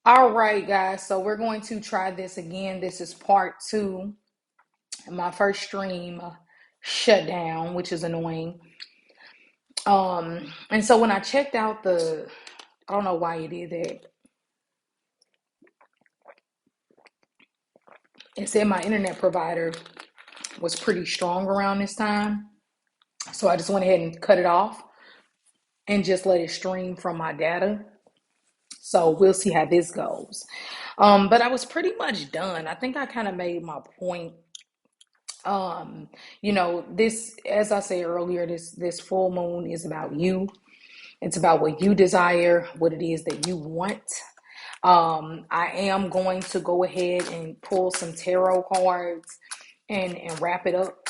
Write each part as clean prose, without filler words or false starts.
All right, guys. So we're going to try this again. This is part two. My first stream shut down, which is annoying. And so when I checked out I don't know why it did that. It said my internet provider was pretty strong around this time. So I just went ahead and cut it off and just let it stream from my data. So we'll see how this goes. But I was pretty much done. I think I kind of made my point. um this, as I said earlier, this full moon is about you. It's about what you desire, what it is that you want. I am going to go ahead and pull some tarot cards and wrap it up,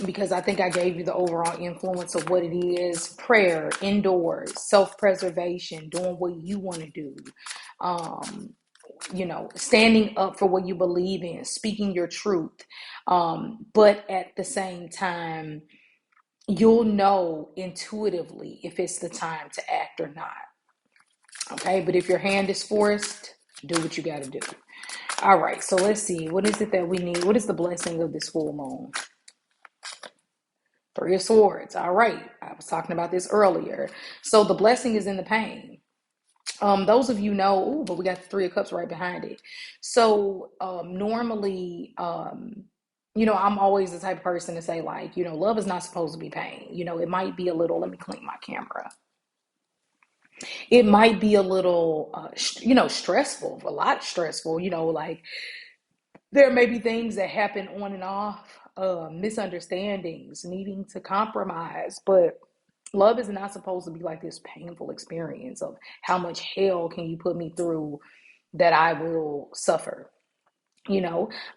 because I think I gave you the overall influence of what it is: prayer, indoors, self-preservation, doing what you want to do, um standing up for what you believe in, speaking your truth. But at the same time, you'll know intuitively if it's the time to act or not. Okay, but if your hand is forced, do what you got to do. All right, so let's see. What is it that we need? What is the blessing of this full moon? Three of Swords. All right, I was talking about this earlier. So the blessing is in the pain. Those of you know, ooh, but we got the Three of Cups right behind it. So normally, I'm always the type of person to say, like, love is not supposed to be pain. It might be a little, let me clean my camera. It might be a little, stressful, a lot stressful, like there may be things that happen on and off, misunderstandings, needing to compromise, but love is not supposed to be like this painful experience of how much hell can you put me through that I will suffer,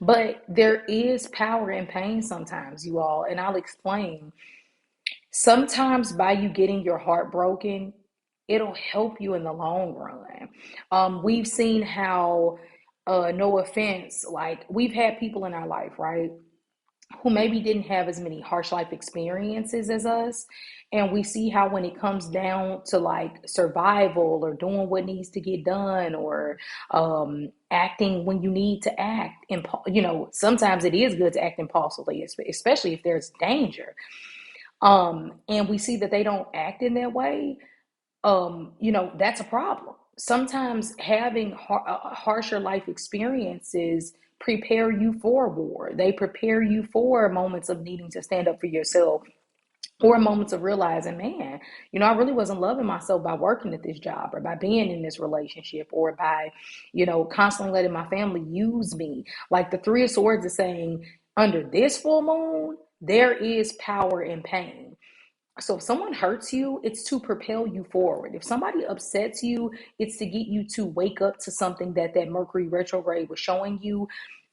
but there is power in pain sometimes, you all, and I'll explain. Sometimes by you getting your heart broken, it'll help you in the long run. We've seen how, no offense, like we've had people in our life, right, who maybe didn't have as many harsh life experiences as us. And we see how when it comes down to like survival or doing what needs to get done, or acting when you need to act, sometimes it is good to act impulsively, especially if there's danger. And we see that they don't act in that way. That's a problem. Sometimes having harsher life experiences prepare you for war. They prepare you for moments of needing to stand up for yourself, or moments of realizing, man, I really wasn't loving myself by working at this job, or by being in this relationship, or by, constantly letting my family use me. Like the Three of Swords is saying, under this full moon, there is power in pain. So if someone hurts you, it's to propel you forward. If somebody upsets you, it's to get you to wake up to something that Mercury retrograde was showing you.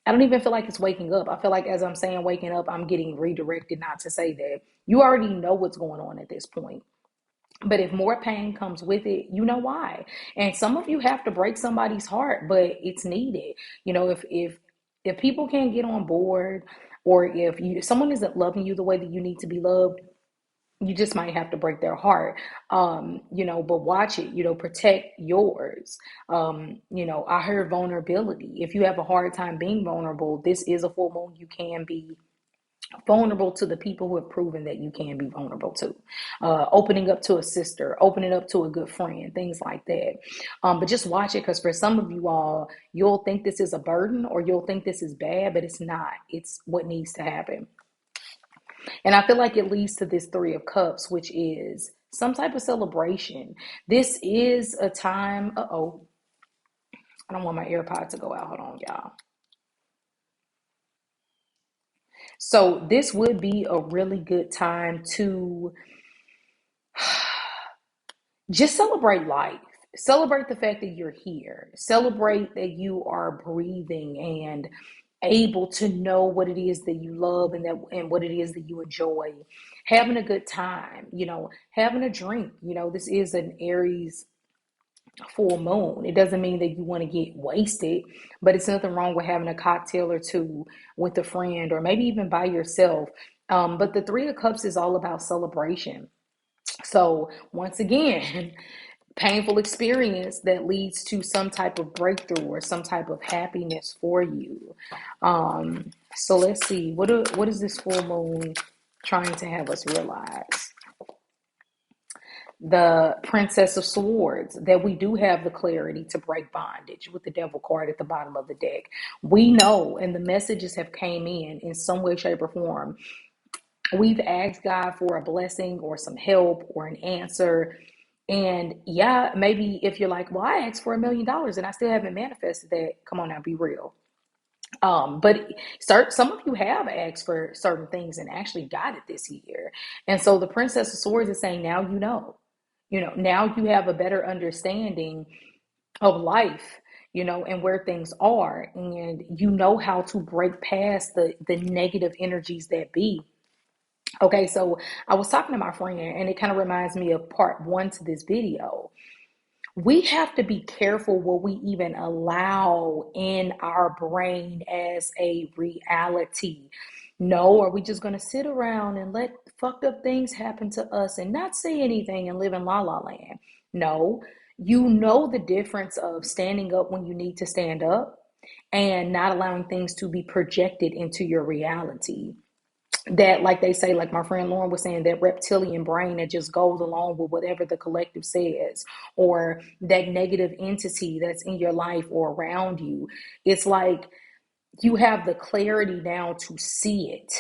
I don't even feel like it's waking up. I feel like as I'm saying waking up, I'm getting redirected not to say that. You already know what's going on at this point. But if more pain comes with it, you know why. And some of you have to break somebody's heart, but it's needed. If people can't get on board, or if someone isn't loving you the way that you need to be loved, you just might have to break their heart. But watch it, protect yours. I heard vulnerability. If you have a hard time being vulnerable, this is a full moon. You can be vulnerable to the people who have proven that you can be vulnerable to. Opening up to a sister, opening up to a good friend, things like that. But just watch it, because for some of you all, you'll think this is a burden, or you'll think this is bad, but it's not. It's what needs to happen. And I feel like it leads to this Three of Cups, which is some type of celebration. This is a time. Uh-oh. I don't want my AirPod to go out. Hold on, y'all. So this would be a really good time to just celebrate life. Celebrate the fact that you're here. Celebrate that you are breathing and able to know what it is that you love, and what it is that you enjoy. Having a good time, having a drink. This is an Aries full moon. It doesn't mean that you want to get wasted, but it's nothing wrong with having a cocktail or two with a friend, or maybe even by yourself. But the Three of Cups is all about celebration. So once again, painful experience that leads to some type of breakthrough or some type of happiness for you. So let's see, what is this full moon trying to have us realize? The Princess of Swords, that we do have the clarity to break bondage with the Devil card at the bottom of the deck. We know, and the messages have came in some way, shape, or form. We've asked God for a blessing or some help or an answer. And yeah, maybe if you're like, well, I asked for $1 million and I still haven't manifested that. Come on now, be real. But some of you have asked for certain things and actually got it this year. And so the Princess of Swords is saying, now now you have a better understanding of life, and where things are, and you know how to break past the negative energies that be. Okay, so I was talking to my friend, and it kind of reminds me of part one to this video. We have to be careful what we even allow in our brain as a reality. No, are we just going to sit around and let fucked up things happen to us and not say anything and live in la la land? No, you know the difference of standing up when you need to stand up and not allowing things to be projected into your reality. That, like they say, like my friend Lauren was saying, that reptilian brain that just goes along with whatever the collective says, or that negative entity that's in your life or around you. It's like you have the clarity now to see it.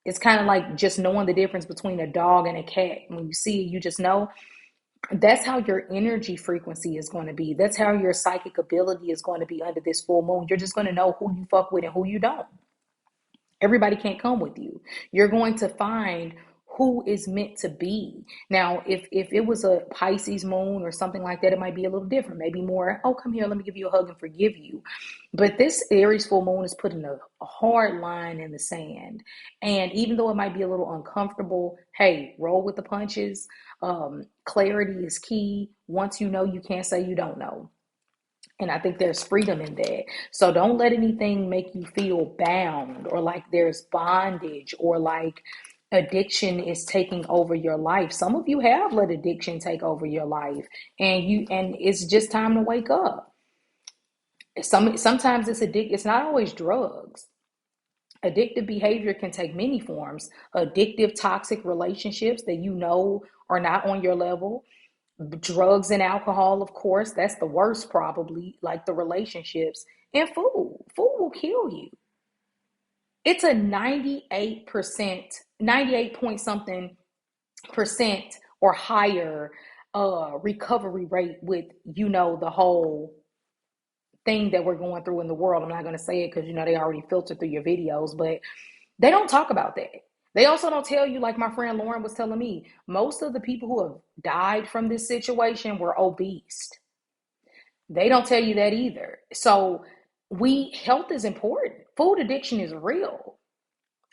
It's kind of like just knowing the difference between a dog and a cat. When you see it, you just know. That's how your energy frequency is going to be. That's how your psychic ability is going to be under this full moon. You're just going to know who you fuck with and who you don't. Everybody can't come with you. You're going to find who is meant to be. Now, if it was a Pisces moon or something like that, it might be a little different. Maybe more, oh, come here, let me give you a hug and forgive you. But this Aries full moon is putting a hard line in the sand. And even though it might be a little uncomfortable, hey, roll with the punches. Clarity is key. Once you know, you can't say you don't know. And I think there's freedom in that. So don't let anything make you feel bound or like there's bondage or like addiction is taking over your life. Some of you have let addiction take over your life, and it's just time to wake up. Sometimes it's not always drugs. Addictive behavior can take many forms. Addictive toxic relationships that are not on your level. Drugs and alcohol, of course, that's the worst, probably, like the relationships. And food will kill you. It's a 98%, 98 point something percent or higher recovery rate with the whole thing that we're going through in the world. I'm not going to say it because they already filtered through your videos, but they don't talk about that. They also don't tell you, like my friend Lauren was telling me, most of the people who have died from this situation were obese. They don't tell you that either. So health is important. Food addiction is real.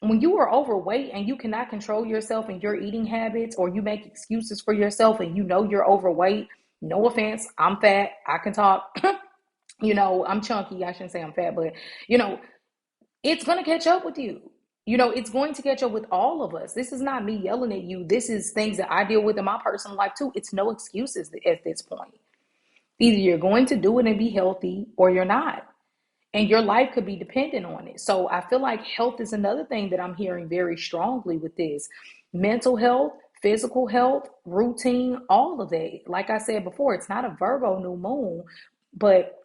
When you are overweight and you cannot control yourself and your eating habits, or you make excuses for yourself and you're overweight, no offense, I'm fat, I can talk, I'm chunky, I shouldn't say I'm fat, but it's going to catch up with you. It's going to catch up with all of us. This is not me yelling at you. This is things that I deal with in my personal life too. It's no excuses at this point. Either you're going to do it and be healthy or you're not. And your life could be dependent on it. So I feel like health is another thing that I'm hearing very strongly with this. Mental health, physical health, routine, all of that. Like I said before, it's not a Virgo new moon, but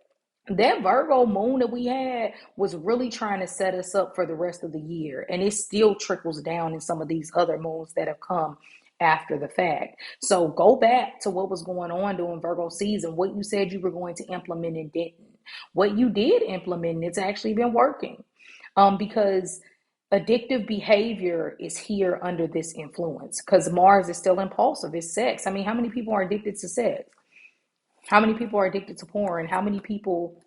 that Virgo moon that we had was really trying to set us up for the rest of the year. And it still trickles down in some of these other moons that have come after the fact. So go back to what was going on during Virgo season, what you said you were going to implement and didn't. What you did implement, and it's actually been working. Because addictive behavior is here under this influence, because Mars is still impulsive. It's sex. I mean, how many people are addicted to sex? How many people are addicted to porn? How many people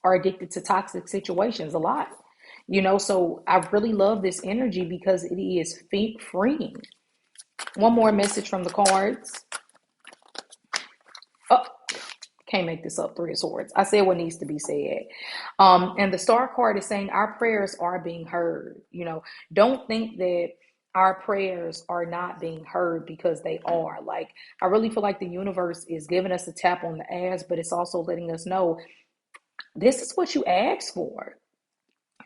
are addicted to toxic situations? A lot. So I really love this energy because it is freeing. One more message from the cards. Oh, can't make this up. Three of Swords. I said what needs to be said. And the Star card is saying our prayers are being heard. Don't think that our prayers are not being heard because they are. Like, I really feel like the universe is giving us a tap on the ass, but it's also letting us know this is what you asked for.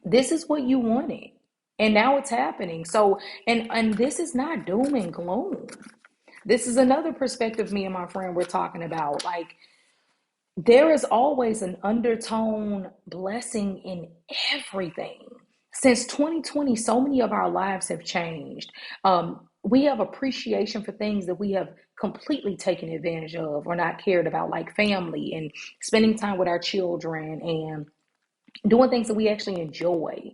This is what you wanted. And now it's happening. So, and this is not doom and gloom. This is another perspective me and my friend were talking about. Like, there is always an undertone blessing in everything. Since 2020, so many of our lives have changed. We have appreciation for things that we have completely taken advantage of or not cared about, like family and spending time with our children and doing things that we actually enjoy,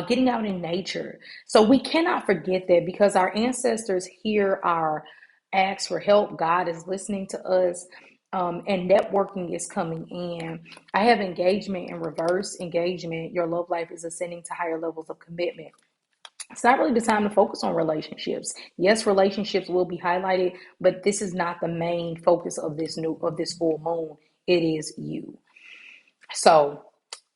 getting out in nature. So we cannot forget that because our ancestors hear our asks for help. God is listening to us, and networking is coming in. I have engagement and reverse engagement. Your love life is ascending to higher levels of commitment. It's not really the time to focus on relationships. Yes, relationships will be highlighted, but this is not the main focus of this full moon. It is you. So,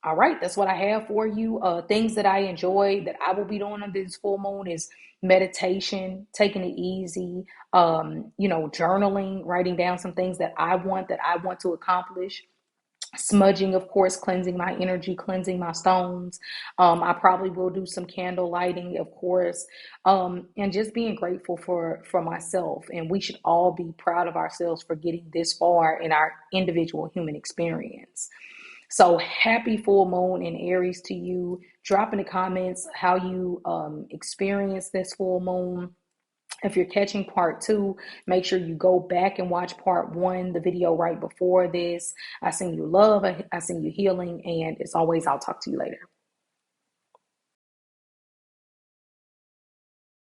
all right, that's what I have for you. Things that I enjoy that I will be doing on this full moon is meditation, taking it easy, journaling, writing down some things that I want to accomplish. Smudging, of course, cleansing my energy, cleansing my stones. I probably will do some candle lighting, of course, and just being grateful for myself. And we should all be proud of ourselves for getting this far in our individual human experience. So happy full moon in Aries to you. Drop in the comments how you experience this full moon. If you're catching part two, make sure you go back and watch part one, the video right before this. I send you love, I send you healing, and as always, I'll talk to you later.